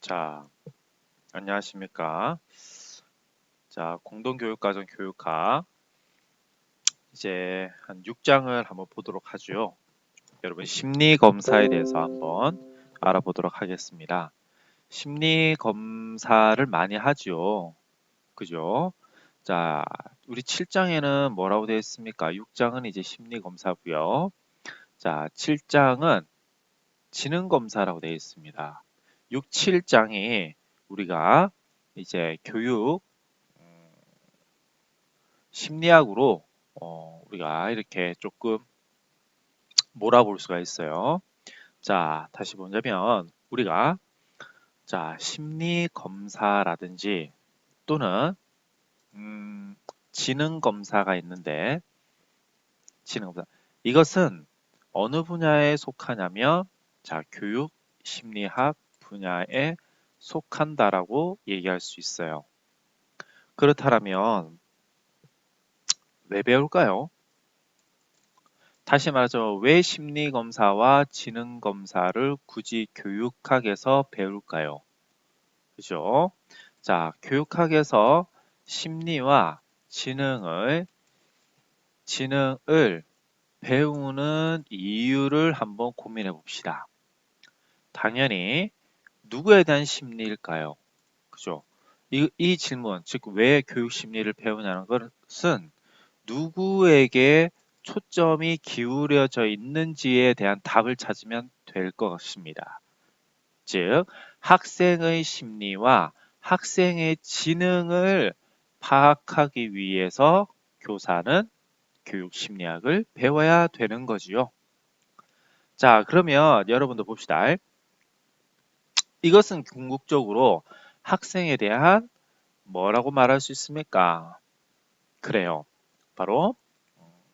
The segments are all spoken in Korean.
자, 안녕하십니까. 자, 공동교육과정 교육학 이제 한 6장을 한번 보도록 하죠. 여러분 심리검사에 대해서 한번 알아보도록 하겠습니다. 심리검사를 많이 하죠. 그죠? 자, 우리 7장에는 뭐라고 되어 있습니까? 6장은 이제 심리검사고요. 자, 7장은 지능검사라고 되어 있습니다. 6, 7장이 우리가 이제 교육 심리학으로 우리가 이렇게 조금 몰아볼 수가 있어요. 자, 다시 보자면 우리가 자, 심리 검사라든지 또는 지능 검사가 있는데 지능 검사 이것은 어느 분야에 속하냐면 자, 교육 심리학 분야에 속한다라고 얘기할 수 있어요. 그렇다면 왜 배울까요? 다시 말하죠. 왜 심리검사와 지능검사를 굳이 교육학에서 배울까요? 그죠? 자, 교육학에서 심리와 지능을 배우는 이유를 한번 고민해 봅시다. 당연히 누구에 대한 심리일까요? 그죠? 이 질문, 즉 왜 교육 심리를 배우냐는 것은 누구에게 초점이 기울여져 있는지에 대한 답을 찾으면 될 것입니다. 즉, 학생의 심리와 학생의 지능을 파악하기 위해서 교사는 교육 심리학을 배워야 되는 거지요. 자, 그러면 여러분도 봅시다. 이것은 궁극적으로 학생에 대한 뭐라고 말할 수 있습니까? 그래요. 바로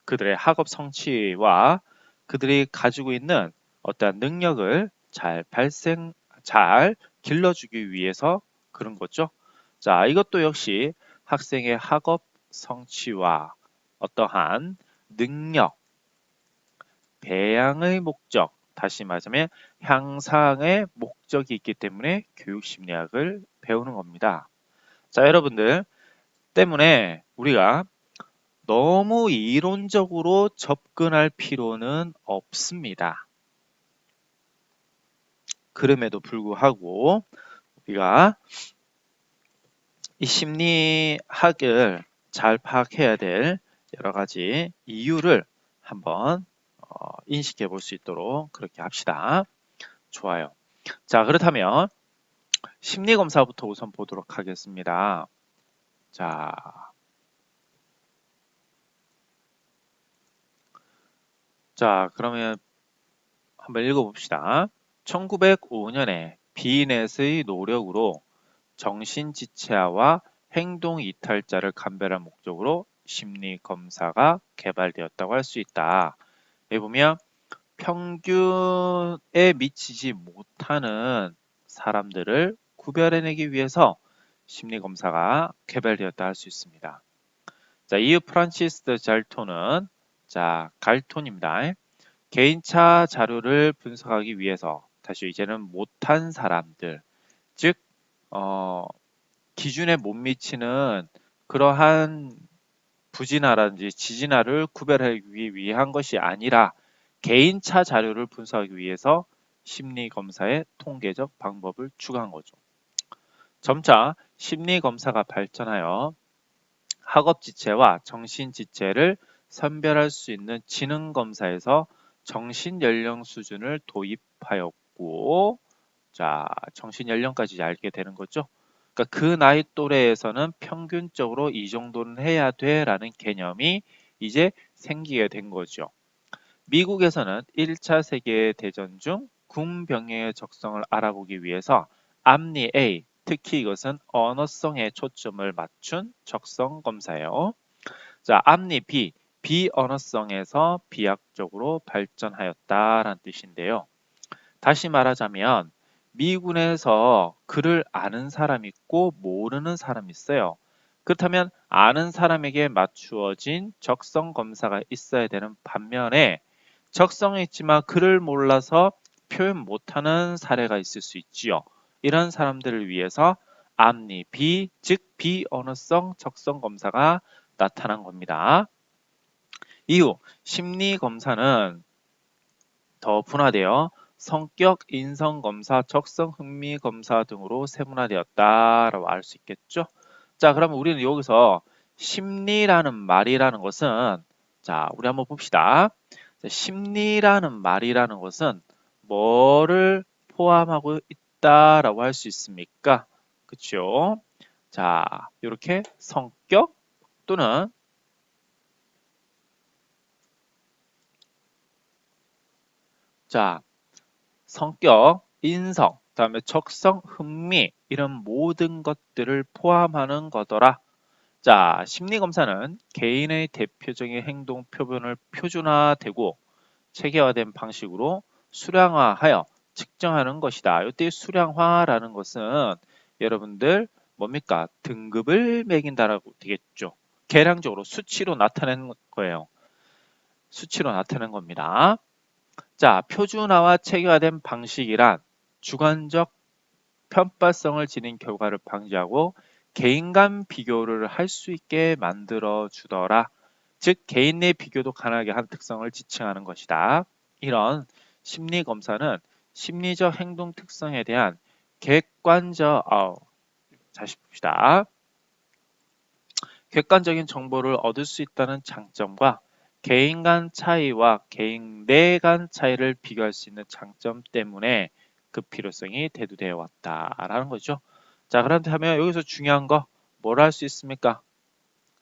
그들의 학업 성취와 그들이 가지고 있는 어떠한 능력을 잘 길러주기 위해서 그런 거죠. 자, 이것도 역시 학생의 학업 성취와 어떠한 능력, 배양의 목적, 다시 말하자면 향상의 목적이 있기 때문에 교육 심리학을 배우는 겁니다. 자, 여러분들 때문에 우리가 너무 이론적으로 접근할 필요는 없습니다. 그럼에도 불구하고 우리가 이 심리학을 잘 파악해야 될 여러 가지 이유를 한번 인식해 볼 수 있도록 그렇게 합시다. 좋아요. 자, 그렇다면 심리검사부터 우선 보도록 하겠습니다. 자, 그러면 한번 읽어봅시다. 1905년에 비넷의 노력으로 정신지체아와 행동이탈자를 감별할 목적으로 심리검사가 개발되었다고 할 수 있다. 여기 보면 평균에 미치지 못하는 사람들을 구별해내기 위해서 심리검사가 개발되었다 할 수 있습니다. 자, 이후 프란시스 잘토는 갈톤입니다. 개인차 자료를 분석하기 위해서 다시 이제는 못한 사람들, 즉 기준에 못 미치는 그러한 부진화라든지 지진화를 구별하기 위한 것이 아니라 개인차 자료를 분석하기 위해서 심리검사의 통계적 방법을 추가한 거죠. 점차 심리검사가 발전하여 학업지체와 정신지체를 선별할 수 있는 지능검사에서 정신연령 수준을 도입하였고, 자, 정신연령까지 알게 되는 거죠. 그러니까 그 나이 또래에서는 평균적으로 이 정도는 해야 돼 라는 개념이 이제 생기게 된 거죠. 미국에서는 1차 세계대전 중 군병력의 적성을 알아보기 위해서 암리 A, 특히 이것은 언어성에 초점을 맞춘 적성 검사예요. 자, 암리 B, 비언어성에서 비약적으로 발전하였다라는 뜻인데요. 다시 말하자면 미군에서 글을 아는 사람이 있고 모르는 사람이 있어요. 그렇다면 아는 사람에게 맞추어진 적성 검사가 있어야 되는 반면에 적성이 있지만 글을 몰라서 표현 못하는 사례가 있을 수 있지요. 이런 사람들을 위해서 앞니, 비, 즉 비언어성 적성 검사가 나타난 겁니다. 이후 심리검사는 더 분화되어 성격, 인성검사, 적성, 흥미검사 등으로 세분화되었다라고 알 수 있겠죠. 자, 그러면 우리는 여기서 심리라는 말이라는 것은, 자, 우리 한번 봅시다. 자, 심리라는 말이라는 것은 뭐를 포함하고 있다라고 할 수 있습니까? 그쵸? 자, 이렇게 성격 또는 자, 성격, 인성, 그다음에 적성, 흥미 이런 모든 것들을 포함하는 거더라. 자, 심리검사는 개인의 대표적인 행동 표현을 표준화되고 체계화된 방식으로 수량화하여 측정하는 것이다. 이때 수량화라는 것은 여러분들 뭡니까? 등급을 매긴다라고 되겠죠. 계량적으로 수치로 나타내는 거예요. 수치로 나타내는 겁니다. 자, 표준화와 체계화된 방식이란 주관적 편파성을 지닌 결과를 방지하고 개인 간 비교를 할 수 있게 만들어 주더라. 즉 개인 내 비교도 가능하게 한 특성을 지칭하는 것이다. 이런 심리 검사는 심리적 행동 특성에 대한 객관적 다시 봅시다. 객관적인 정보를 얻을 수 있다는 장점과 개인 간 차이와 개인 내 간 차이를 비교할 수 있는 장점 때문에 그 필요성이 대두되어 왔다라는 거죠. 자, 그렇다면 여기서 중요한 거 뭘 할 수 있습니까?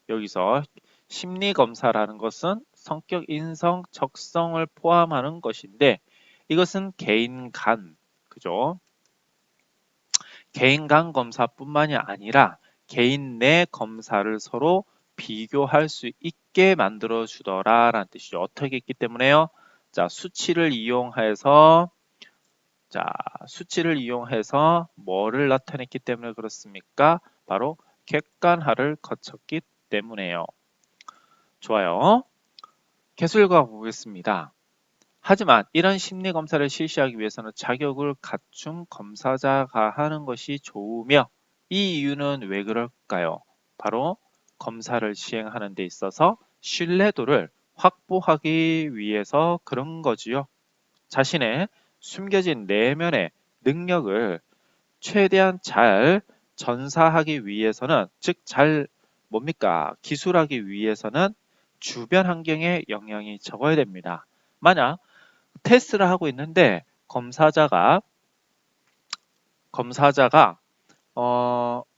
여기서 심리 검사라는 것은 성격, 인성, 적성을 포함하는 것인데 이것은 개인 간, 그죠? 개인 간 검사뿐만이 아니라 개인 내 검사를 서로 비교할 수 있게 만들어 주더라라는 뜻이죠. 어떻게 있기 때문에요? 자, 자, 수치를 이용해서 뭐를 나타냈기 때문에 그렇습니까? 바로 객관화를 거쳤기 때문에요. 좋아요. 계속 읽어 보겠습니다. 하지만 이런 심리 검사를 실시하기 위해서는 자격을 갖춘 검사자가 하는 것이 좋으며 이 이유는 왜 그럴까요? 바로 검사를 시행하는 데 있어서 신뢰도를 확보하기 위해서 그런 거지요. 자신의 숨겨진 내면의 능력을 최대한 잘 전사하기 위해서는 즉 잘 뭡니까? 기술하기 위해서는 주변 환경에 영향이 적어야 됩니다. 만약 테스트를 하고 있는데 검사자가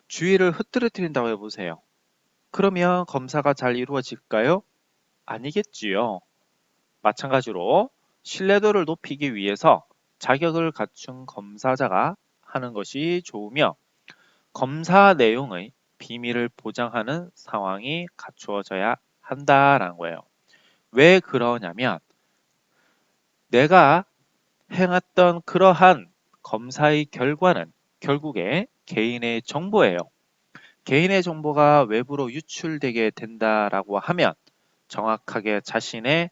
주의를 흐트러뜨린다고 해보세요. 그러면 검사가 잘 이루어질까요? 아니겠지요. 마찬가지로 신뢰도를 높이기 위해서 자격을 갖춘 검사자가 하는 것이 좋으며 검사 내용의 비밀을 보장하는 상황이 갖추어져야 한다라는 거예요. 왜 그러냐면 내가 행했던 그러한 검사의 결과는 결국에 개인의 정보예요. 개인의 정보가 외부로 유출되게 된다라고 하면 정확하게 자신의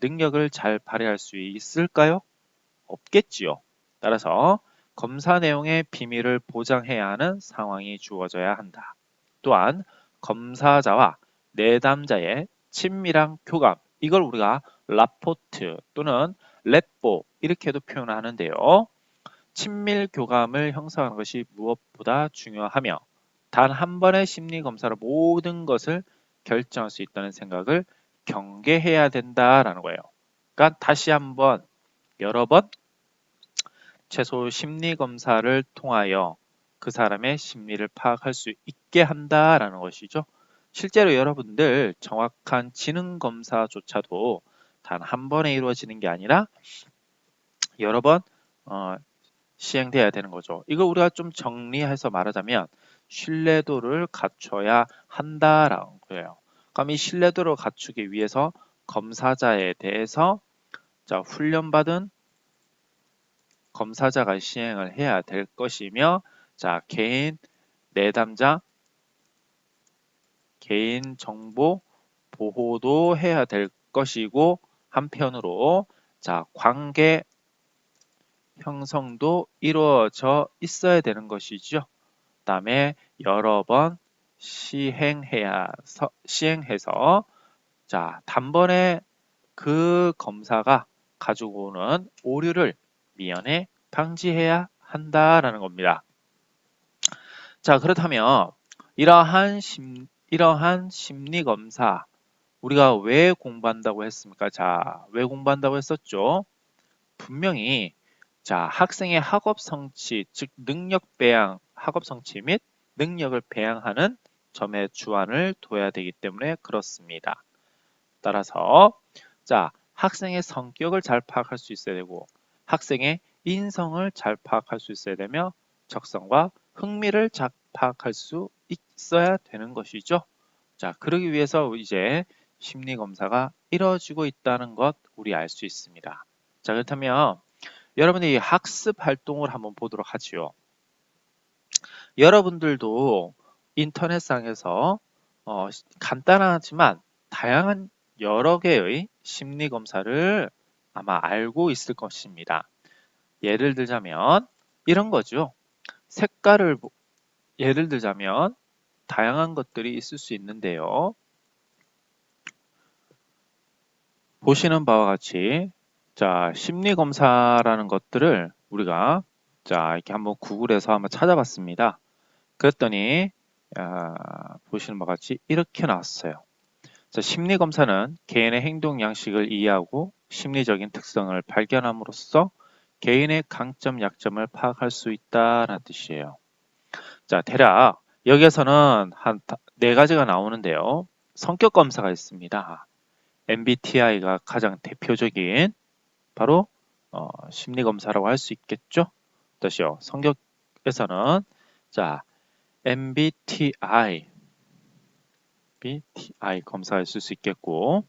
능력을 잘 발휘할 수 있을까요? 없겠지요. 따라서 검사 내용의 비밀을 보장해야 하는 상황이 주어져야 한다. 또한 검사자와 내담자의 친밀한 교감, 이걸 우리가 라포트 또는 렛보 이렇게도 표현하는데요. 친밀 교감을 형성하는 것이 무엇보다 중요하며 단 한 번의 심리 검사로 모든 것을 결정할 수 있다는 생각을 경계해야 된다라는 거예요. 그러니까 다시 한번 여러 번 최소 심리 검사를 통하여 그 사람의 심리를 파악할 수 있게 한다라는 것이죠. 실제로 여러분들 정확한 지능 검사조차도 단 한 번에 이루어지는 게 아니라 여러 번 시행돼야 되는 거죠. 이거 우리가 좀 정리해서 말하자면 신뢰도를 갖춰야 한다라는 거예요. 그럼 이 신뢰도를 갖추기 위해서 검사자에 대해서 자, 훈련받은 검사자가 시행을 해야 될 것이며 자, 개인 내담자 개인 정보 보호도 해야 될 것이고 한편으로 자, 관계 형성도 이루어져 있어야 되는 것이죠. 그다음에 여러 번 시행해서 자, 단번에 그 검사가 가지고 오는 오류를 미연에 방지해야 한다라는 겁니다. 자, 그렇다면 이러한 심리 검사 우리가 왜 공부한다고 했습니까? 자, 왜 공부한다고 했었죠? 분명히 자, 학생의 학업 성취, 즉 능력 배양, 학업 성취 및 능력을 배양하는 점에 주안을 둬야 되기 때문에 그렇습니다. 따라서 자, 학생의 성격을 잘 파악할 수 있어야 되고 학생의 인성을 잘 파악할 수 있어야 되며 적성과 흥미를 잘 파악할 수 있어야 되는 것이죠. 자, 그러기 위해서 이제 심리 검사가 이루어지고 있다는 것 우리 알 수 있습니다. 자, 그렇다면 여러분이 학습 활동을 한번 보도록 하지요. 여러분들도 인터넷상에서 간단하지만 다양한 여러 개의 심리 검사를 아마 알고 있을 것입니다. 예를 들자면 이런 거죠. 색깔을 예를 들자면 다양한 것들이 있을 수 있는데요. 보시는 바와 같이 자, 심리 검사라는 것들을 우리가 자, 이렇게 한번 구글에서 한번 찾아봤습니다. 그랬더니 보시는 바와 같이 이렇게 나왔어요. 자, 심리 검사는 개인의 행동 양식을 이해하고 심리적인 특성을 발견함으로써 개인의 강점, 약점을 파악할 수 있다는 뜻이에요. 자, 대략 여기에서는 한 4가지가 나오는데요. 성격 검사가 있습니다. MBTI가 가장 대표적인 바로 심리 검사라고 할 수 있겠죠. 다시요. 성격에서는 자, MBTI 검사가 있을 수 있겠고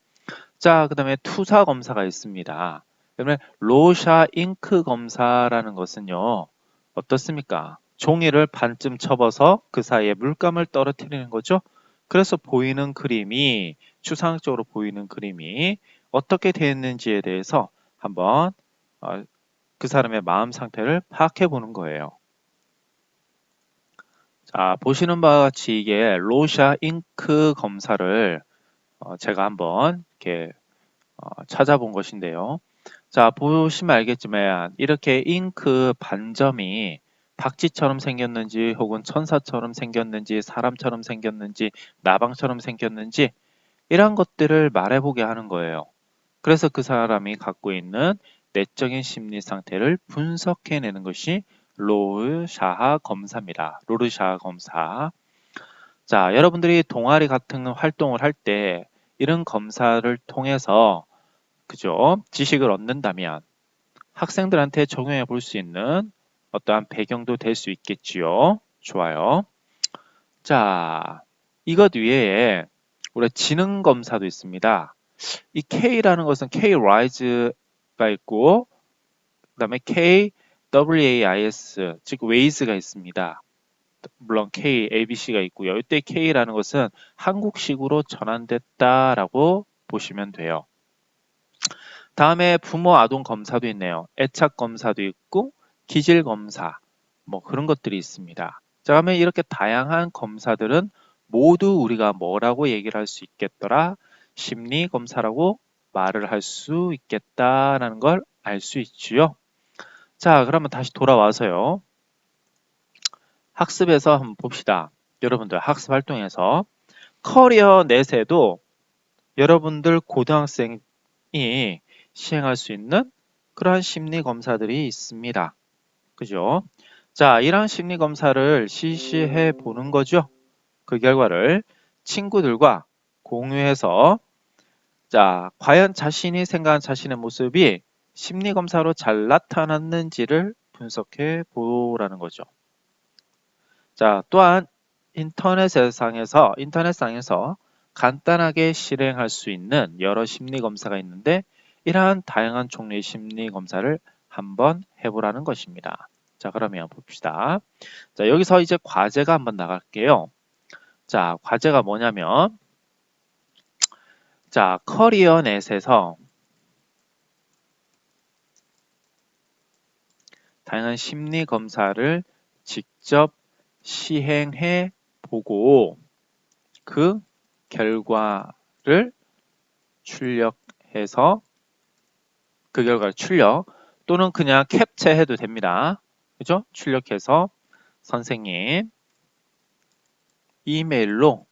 자, 그 다음에 투사 검사가 있습니다. 그러면 로샤 잉크 검사라는 것은요. 어떻습니까? 종이를 반쯤 접어서 그 사이에 물감을 떨어뜨리는 거죠. 그래서 보이는 그림이 추상적으로 보이는 그림이 어떻게 되었는지에 대해서 한번 그 사람의 마음 상태를 파악해 보는 거예요. 자, 보시는 바와 같이 이게 로샤 잉크 검사를 제가 한번 이렇게 찾아본 것인데요. 자, 보시면 알겠지만 이렇게 잉크 반점이 박쥐처럼 생겼는지 혹은 천사처럼 생겼는지 사람처럼 생겼는지 나방처럼 생겼는지 이런 것들을 말해보게 하는 거예요. 그래서 그 사람이 갖고 있는 내적인 심리 상태를 분석해내는 것이 로르샤하 검사입니다. 로르샤하 검사. 자, 여러분들이 동아리 같은 활동을 할 때 이런 검사를 통해서 그죠? 지식을 얻는다면 학생들한테 적용해 볼 수 있는 어떠한 배경도 될 수 있겠지요. 좋아요. 자, 이것 외에 우리 지능 검사도 있습니다. 이 K라는 것은 K-RISE가 있고 그 다음에 KWAIS 즉 웨이즈가 있습니다. 물론 K, ABC가 있고요. 이때 K라는 것은 한국식으로 전환됐다라고 보시면 돼요. 다음에 부모 아동 검사도 있네요. 애착 검사도 있고 기질 검사 뭐 그런 것들이 있습니다. 자, 그러면 이렇게 다양한 검사들은 모두 우리가 뭐라고 얘기를 할 수 있겠더라? 심리 검사라고 말을 할 수 있겠다라는 걸 알 수 있지요. 자, 그러면 다시 돌아와서요. 학습에서 한번 봅시다. 여러분들 학습 활동에서 커리어 넷에도 여러분들 고등학생이 시행할 수 있는 그러한 심리 검사들이 있습니다. 그죠? 자, 이러한 심리 검사를 실시해 보는 거죠. 그 결과를 친구들과 공유해서 자, 과연 자신이 생각한 자신의 모습이 심리 검사로 잘 나타났는지를 분석해 보라는 거죠. 자, 또한 인터넷상에서 간단하게 실행할 수 있는 여러 심리 검사가 있는데 이러한 다양한 종류의 심리 검사를 한번 해보라는 것입니다. 자, 그러면 봅시다. 자, 여기서 이제 과제가 한번 나갈게요. 자, 과제가 뭐냐면 자, 커리어넷에서 다양한 심리 검사를 직접 시행해 보고 그 결과를 출력해서 그 결과를 출력 또는 그냥 캡처해도 됩니다. 그죠? 출력해서 선생님 이메일로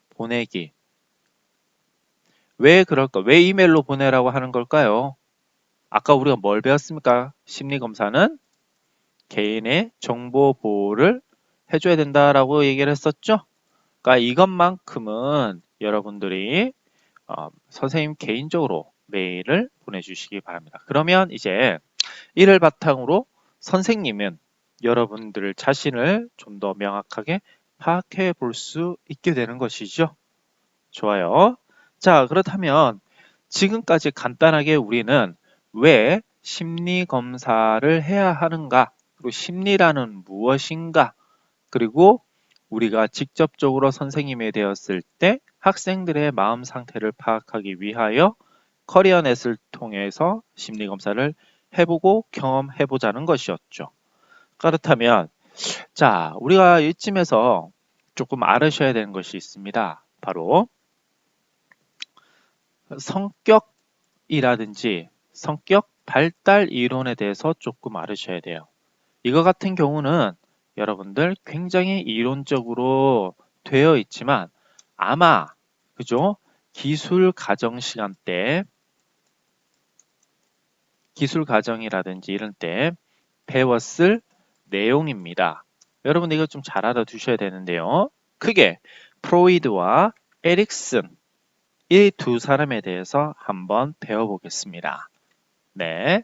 보내기. 왜 그럴까? 왜 이메일로 보내라고 하는 걸까요? 아까 우리가 뭘 배웠습니까? 심리검사는 개인의 정보 보호를 해줘야 된다라고 얘기를 했었죠? 그러니까 이것만큼은 여러분들이 선생님 개인적으로 메일을 보내주시기 바랍니다. 그러면 이제 이를 바탕으로 선생님은 여러분들 자신을 좀 더 명확하게 파악해 볼 수 있게 되는 것이죠. 좋아요. 자, 그렇다면 지금까지 간단하게 우리는 왜 심리 검사를 해야 하는가, 그리고 심리라는 무엇인가, 그리고 우리가 직접적으로 선생님이 되었을 때 학생들의 마음 상태를 파악하기 위하여 커리어넷을 통해서 심리 검사를 해보고 경험해보자는 것이었죠. 그렇다면 자, 우리가 이쯤에서 조금 알으셔야 되는 것이 있습니다. 바로 성격이라든지 성격 발달 이론에 대해서 조금 알으셔야 돼요. 이거 같은 경우는 여러분들 굉장히 이론적으로 되어 있지만 아마 그죠? 기술 가정 시간 때 기술 가정이라든지 이런 때 배웠을 내용입니다. 여러분 이거 좀 잘 알아두셔야 되는데요. 크게 프로이드와 에릭슨 이 두 사람에 대해서 한번 배워보겠습니다. 네.